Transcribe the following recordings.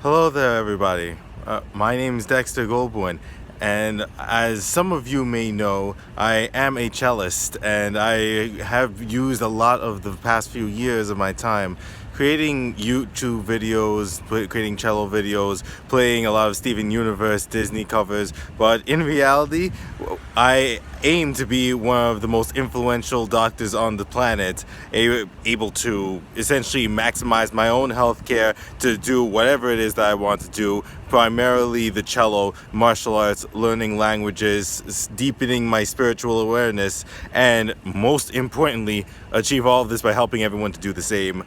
Hello there, everybody. My name is Dexter Goldwyn, and as some of you may know, I am a cellist, and I have used a lot of the past few years of my time creating YouTube videos, creating cello videos, playing a lot of Steven Universe, Disney covers, but in reality, I aim to be one of the most influential doctors on the planet, able to essentially maximize my own healthcare to do whatever it is that I want to do, primarily the cello, martial arts, learning languages, deepening my spiritual awareness, and most importantly, achieve all of this by helping everyone to do the same.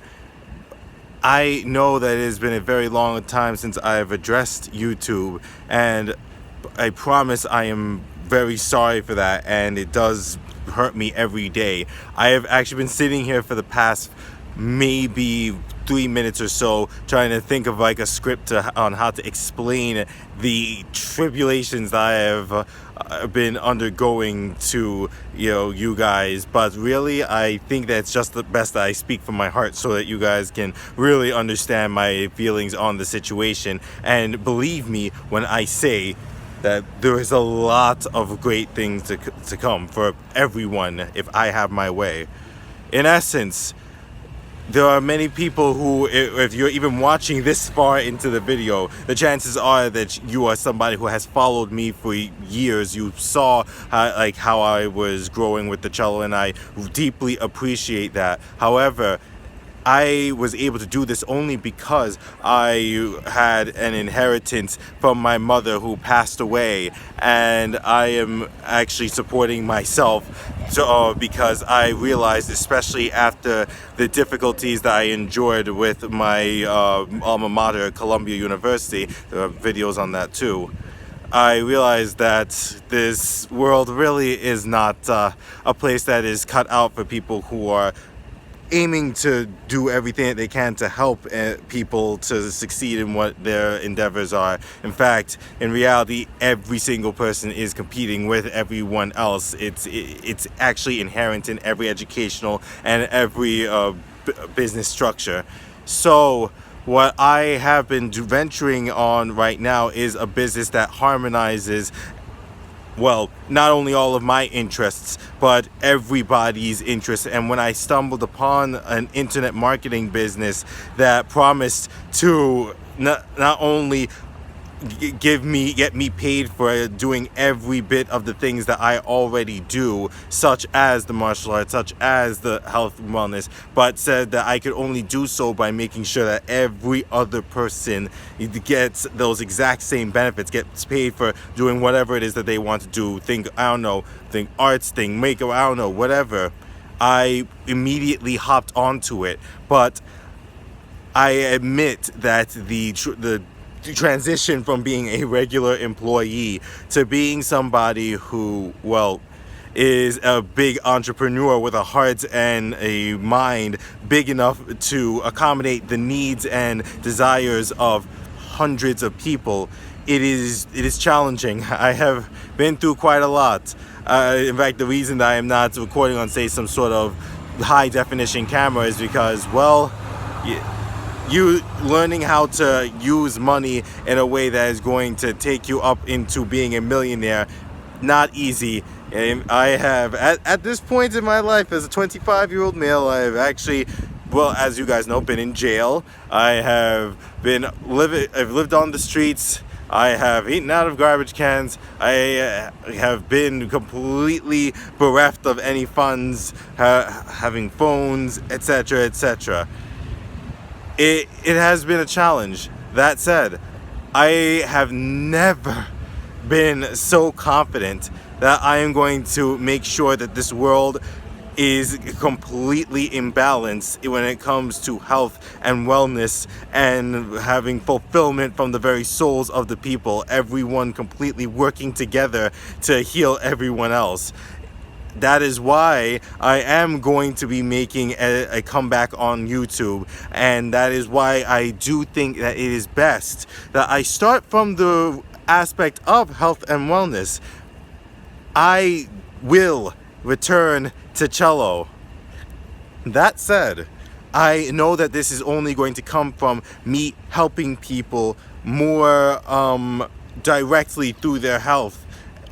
I know that it has been a very long time since I have addressed YouTube, and I promise I am very sorry for that, and it does hurt me every day. I have actually been sitting here for the past maybe 3 minutes or so trying to think of like a script on how to explain the tribulations that I have been undergoing to you guys, but really I think that it's just the best that I speak from my heart so that you guys can really understand my feelings on the situation. And believe me when I say that there is a lot of great things to come for everyone if I have my way. In essence, there are many people who, if you're even watching this far into the video, the chances are that you are somebody who has followed me for years. You saw how I was growing with the cello, and I deeply appreciate that. However, I was able to do this only because I had an inheritance from my mother who passed away, and I am actually supporting myself because I realized, especially after the difficulties that I endured with my alma mater, Columbia University, there are videos on that too, I realized that this world really is not a place that is cut out for people who are aiming to do everything that they can to help people to succeed in what their endeavors are. In fact, in reality, every single person is competing with everyone else. It's actually inherent in every educational and every business structure. So what I have been venturing on right now is a business that harmonizes, well, not only all of my interests, but everybody's interests. And when I stumbled upon an internet marketing business that promised to not only get me paid for doing every bit of the things that I already do, such as the martial arts, such as the health and wellness, but said that I could only do so by making sure that every other person gets those exact same benefits, gets paid for doing whatever it is that they want to do. Think arts, think makeup, I don't know, whatever. I immediately hopped onto it, but I admit that the transition from being a regular employee to being somebody who, well, is a big entrepreneur with a heart and a mind big enough to accommodate the needs and desires of hundreds of people, it is challenging. I have been through quite a lot. In fact, the reason that I am not recording on, say, some sort of high definition camera is because, well, you learning how to use money in a way that is going to take you up into being a millionaire, not easy. And I have, at this point in my life as a 25-year-old male, I have actually, well, as you guys know, been in jail. I've lived on the streets. I have eaten out of garbage cans. I have been completely bereft of any funds, having phones, etc., etc. It has been a challenge. That said, I have never been so confident that I am going to make sure that this world is completely imbalanced when it comes to health and wellness and having fulfillment from the very souls of the people, everyone completely working together to heal everyone else. That is why I am going to be making a comeback on YouTube, and that is why I do think that it is best that I start from the aspect of health and wellness. will return to cello. That said, I know that this is only going to come from me helping people more directly through their health.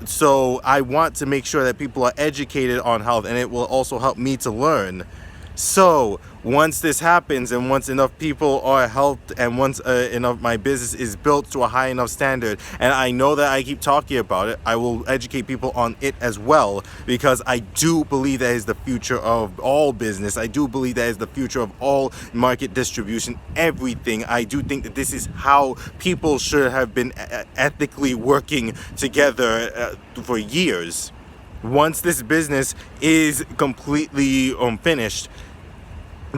So I want to make sure that people are educated on health, and it will also help me to learn. So once this happens, and once enough people are helped, and once enough my business is built to a high enough standard, and I know that I keep talking about it, I will educate people on it as well, because I do believe that is the future of all business. I do believe that is the future of all market distribution, everything. I do think that this is how people should have been ethically working together for years. Once this business is completely finished,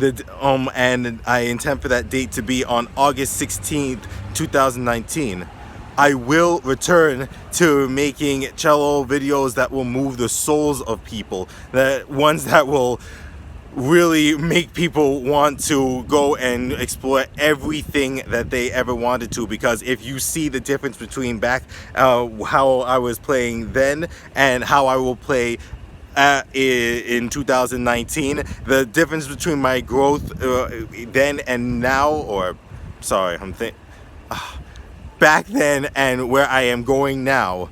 and I intend for that date to be on August 16th, 2019. I will return to making cello videos that will move the souls of people, that ones that will really make people want to go and explore everything that they ever wanted to. Because if you see the difference between back how I was playing then and how I will play in 2019, the difference between my growth then and now, or sorry, back then and where I am going now,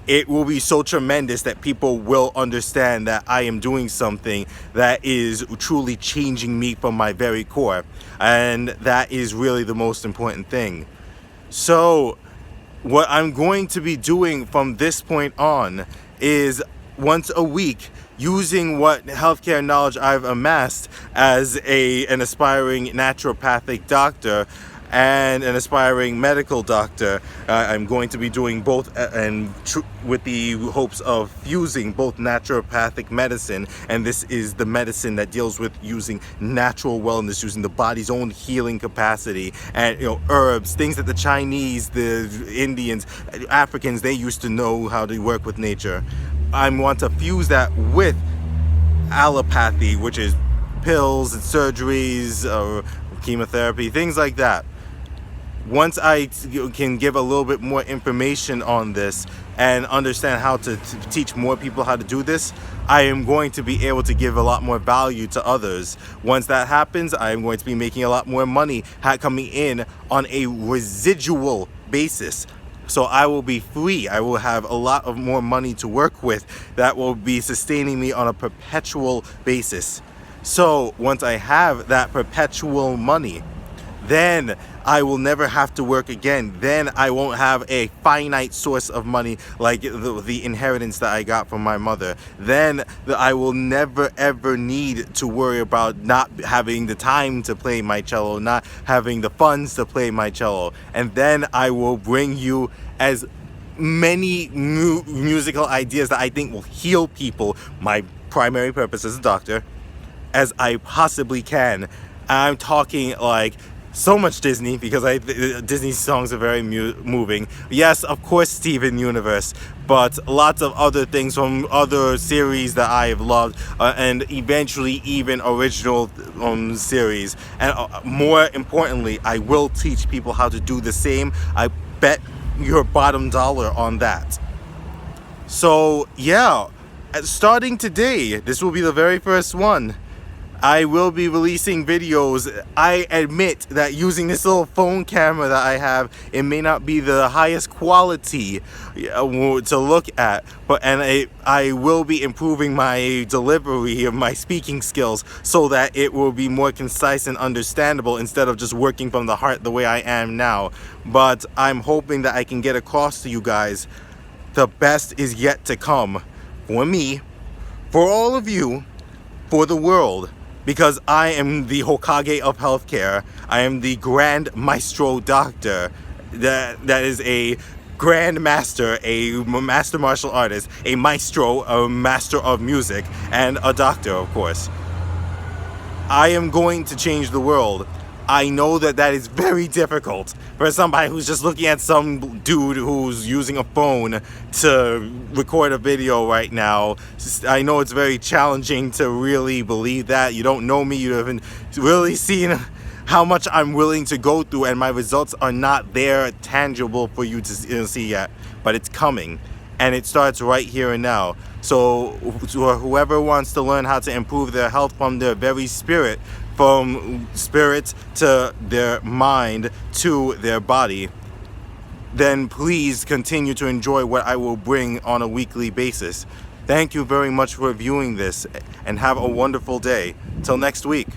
it will be so tremendous that people will understand that I am doing something that is truly changing me from my very core. And that is really the most important thing. So what I'm going to be doing from this point on is once a week, using what healthcare knowledge I've amassed as an aspiring naturopathic doctor and an aspiring medical doctor. I'm going to be doing both, and with the hopes of fusing both naturopathic medicine, and this is the medicine that deals with using natural wellness, using the body's own healing capacity, and herbs, things that the Chinese, the Indians, Africans, they used to know how to work with nature. I want to fuse that with allopathy, which is pills and surgeries or chemotherapy, things like that. Once I can give a little bit more information on this and understand how to teach more people how to do this, I am going to be able to give a lot more value to others. Once that happens, I am going to be making a lot more money coming in on a residual basis. So I will be free. I will have a lot of more money to work with that will be sustaining me on a perpetual basis. So once I have that perpetual money, then I will never have to work again. Then I won't have a finite source of money like the inheritance that I got from my mother. Then I will never ever need to worry about not having the time to play my cello, not having the funds to play my cello. And then I will bring you as many musical ideas that I think will heal people, my primary purpose as a doctor, as I possibly can. I'm talking like so much Disney, because Disney songs are very moving. Yes, of course, Steven Universe, but lots of other things from other series that I have loved, and eventually even original series. And more importantly, I will teach people how to do the same. I bet your bottom dollar on that. So yeah, starting today, this will be the very first one. I will be releasing videos. I admit that using this little phone camera that I have, it may not be the highest quality to look at, but I will be improving my delivery of my speaking skills so that it will be more concise and understandable instead of just working from the heart the way I am now. But I'm hoping that I can get across to you guys the best is yet to come for me, for all of you, for the world. Because I am the Hokage of healthcare. I am the Grand Maestro Doctor. That is a Grand Master, a Master Martial Artist, a Maestro, a Master of Music, and a Doctor, of course. I am going to change the world. I know that is very difficult for somebody who's just looking at some dude who's using a phone to record a video right now. I know it's very challenging to really believe that. You don't know me, you haven't really seen how much I'm willing to go through, and my results are not there tangible for you to see yet, but it's coming. And it starts right here and now. So whoever wants to learn how to improve their health from their very spirit, from spirit to their mind to their body, then please continue to enjoy what I will bring on a weekly basis. Thank you very much for viewing this, and have a wonderful day. Till next week.